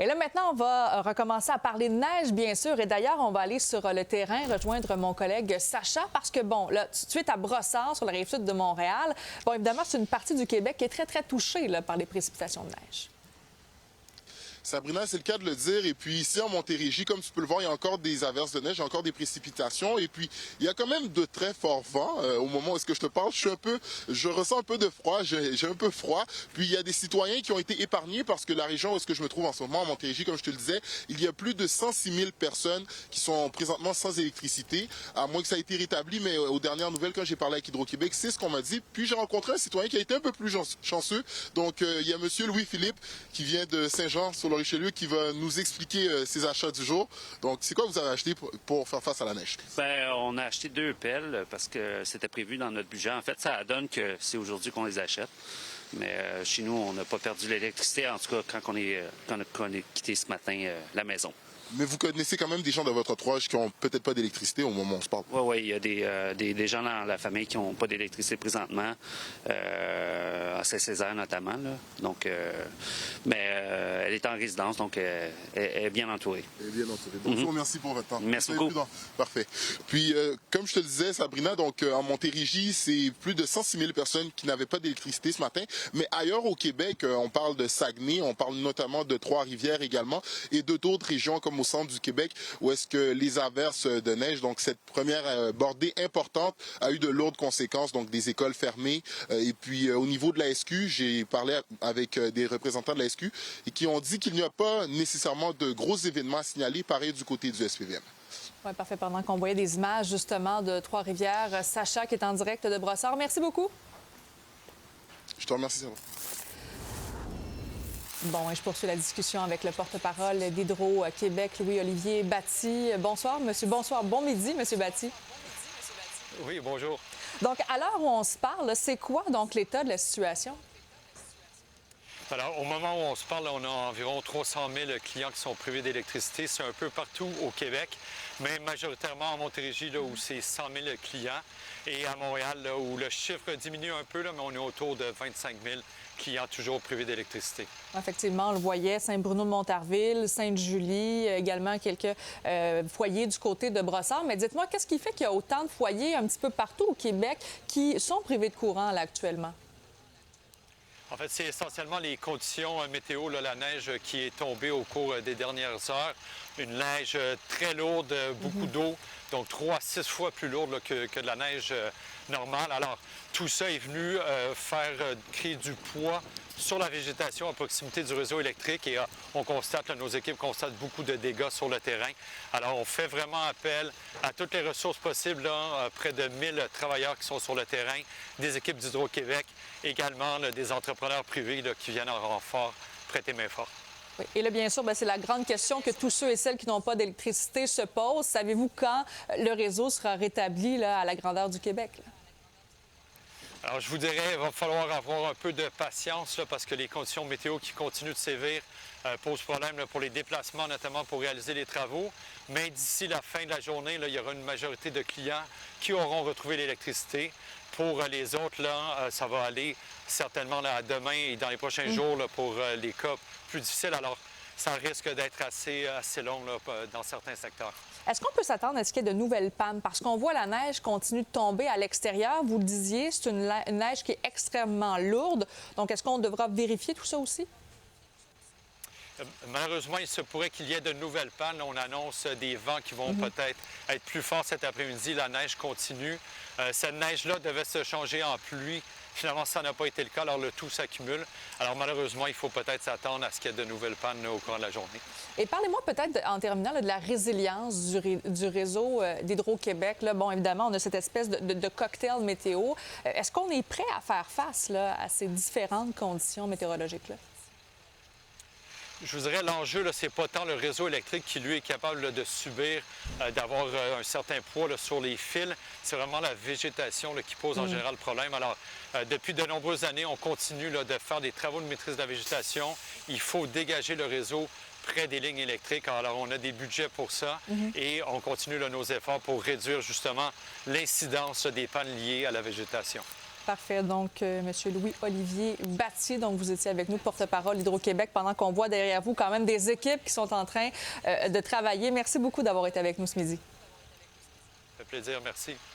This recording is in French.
Et là, maintenant, on va recommencer à parler de neige, bien sûr. Et d'ailleurs, on va aller sur le terrain rejoindre mon collègue Sacha parce que, bon, là, tu es à Brossard, sur la rive-sud de Montréal. Bon, évidemment, c'est une partie du Québec qui est très, très touchée là, par les précipitations de neige. Sabrina, c'est le cas de le dire. Et puis ici en Montérégie, comme tu peux le voir, il y a encore des averses de neige, il y a encore des précipitations. Et puis il y a quand même de très forts vents. Au moment où est-ce que je te parle, je ressens un peu de froid, j'ai un peu froid. Puis il y a des citoyens qui ont été épargnés parce que la région où est-ce que je me trouve en ce moment, en Montérégie, comme je te le disais, il y a plus de 106 000 personnes qui sont présentement sans électricité, à moins que ça ait été rétabli. Mais aux dernières nouvelles, quand j'ai parlé avec Hydro-Québec, c'est ce qu'on m'a dit. Puis j'ai rencontré un citoyen qui a été un peu plus chanceux. Donc il y a monsieur Louis-Philippe qui vient de Saint-Jean sur le Richelieu qui va nous expliquer ses achats du jour. Donc, c'est quoi que vous avez acheté pour faire face à la neige? Bien, on a acheté 2 pelles parce que c'était prévu dans notre budget. En fait, ça donne que c'est aujourd'hui qu'on les achète. Mais chez nous, on n'a pas perdu l'électricité, en tout cas quand on est quitté ce matin la maison. Mais vous connaissez quand même des gens de votre entourage qui n'ont peut-être pas d'électricité au moment où on se parle? Oui, il y a des gens dans la famille qui n'ont pas d'électricité présentement, à Saint-Césaire notamment. Là. Donc, mais elle est en résidence, donc elle est bien entourée. Elle est bien entourée. Donc, je vous remercie pour votre temps. Merci beaucoup. Parfait. Puis, comme je te le disais, Sabrina, donc en Montérégie, c'est plus de 106 000 personnes qui n'avaient pas d'électricité ce matin. Mais ailleurs au Québec, on parle de Saguenay, on parle notamment de Trois-Rivières également, et d'autres régions comme au centre du Québec, où est-ce que les averses de neige, donc cette première bordée importante, a eu de lourdes conséquences, donc des écoles fermées. Et puis au niveau de la SQ, j'ai parlé avec des représentants de la SQ et qui ont dit qu'il n'y a pas nécessairement de gros événements à signaler, pareil du côté du SPVM. Oui, parfait. Pendant qu'on voyait des images justement de Trois-Rivières, Sacha qui est en direct de Brossard. Merci beaucoup. Je te remercie, Sarah. Bon, et je poursuis la discussion avec le porte-parole d'Hydro-Québec, Louis-Olivier Batty. Bonsoir, monsieur. Bonsoir. Bon midi, monsieur Batty. Oui, bonjour. Donc, à l'heure où on se parle, c'est quoi donc l'état de la situation? Alors, au moment où on se parle, on a environ 300 000 clients qui sont privés d'électricité. C'est un peu partout au Québec, mais majoritairement en Montérégie, là, où c'est 100 000 clients, et à Montréal, là, où le chiffre diminue un peu, là, mais on est autour de 25 000 clients toujours privés d'électricité. Effectivement, on le voyait, Saint-Bruno-de-Montarville, Sainte-Julie, également quelques foyers du côté de Brossard. Mais dites-moi, qu'est-ce qui fait qu'il y a autant de foyers un petit peu partout au Québec qui sont privés de courant là, actuellement? En fait, c'est essentiellement les conditions météo, là, la neige qui est tombée au cours des dernières heures. Une neige très lourde, beaucoup d'eau, donc 3 à 6 fois plus lourde là, que de la neige normale. Alors, tout ça est venu créer du poids sur la végétation à proximité du réseau électrique et on constate, là, nos équipes constatent beaucoup de dégâts sur le terrain. Alors, on fait vraiment appel à toutes les ressources possibles, là, près de 1000 travailleurs qui sont sur le terrain, des équipes d'Hydro-Québec, également là, des entrepreneurs privés là, qui viennent en renfort prêter main forte. Oui. Et là, bien sûr, c'est la grande question que tous ceux et celles qui n'ont pas d'électricité se posent. Savez-vous quand le réseau sera rétabli là, à la grandeur du Québec? Là? Alors, je vous dirais, il va falloir avoir un peu de patience là, parce que les conditions météo qui continuent de sévir posent problème là, pour les déplacements, notamment pour réaliser les travaux. Mais d'ici la fin de la journée, là, il y aura une majorité de clients qui auront retrouvé l'électricité. Pour les autres, là, ça va aller certainement là, à demain et dans les prochains jours là, pour les cas plus difficiles. Alors, ça risque d'être assez long là, dans certains secteurs. Est-ce qu'on peut s'attendre à ce qu'il y ait de nouvelles pannes? Parce qu'on voit la neige continue de tomber à l'extérieur. Vous le disiez, c'est une neige qui est extrêmement lourde. Donc, est-ce qu'on devra vérifier tout ça aussi? Malheureusement, il se pourrait qu'il y ait de nouvelles pannes. On annonce des vents qui vont peut-être être plus forts cet après-midi. La neige continue. Cette neige-là devait se changer en pluie. Finalement, ça n'a pas été le cas, alors le tout s'accumule. Alors malheureusement, il faut peut-être s'attendre à ce qu'il y ait de nouvelles pannes là, au cours de la journée. Et parlez-moi peut-être, en terminant, là, de la résilience du réseau d'Hydro-Québec. Là, bon, évidemment, on a cette espèce de cocktail météo. Est-ce qu'on est prêt à faire face là, à ces différentes conditions météorologiques-là? Je vous dirais, l'enjeu, ce n'est pas tant le réseau électrique qui, lui, est capable là, de subir, d'avoir un certain poids là, sur les fils. C'est vraiment la végétation là, qui pose en général problème. Alors, depuis de nombreuses années, on continue là, de faire des travaux de maîtrise de la végétation. Il faut dégager le réseau près des lignes électriques. Alors, on a des budgets pour ça et on continue là, nos efforts pour réduire justement l'incidence des pannes liées à la végétation. Parfait. Donc, M. Louis-Olivier Battier, donc vous étiez avec nous, porte-parole Hydro-Québec, pendant qu'on voit derrière vous quand même des équipes qui sont en train de travailler. Merci beaucoup d'avoir été avec nous ce midi. Ça fait plaisir, merci.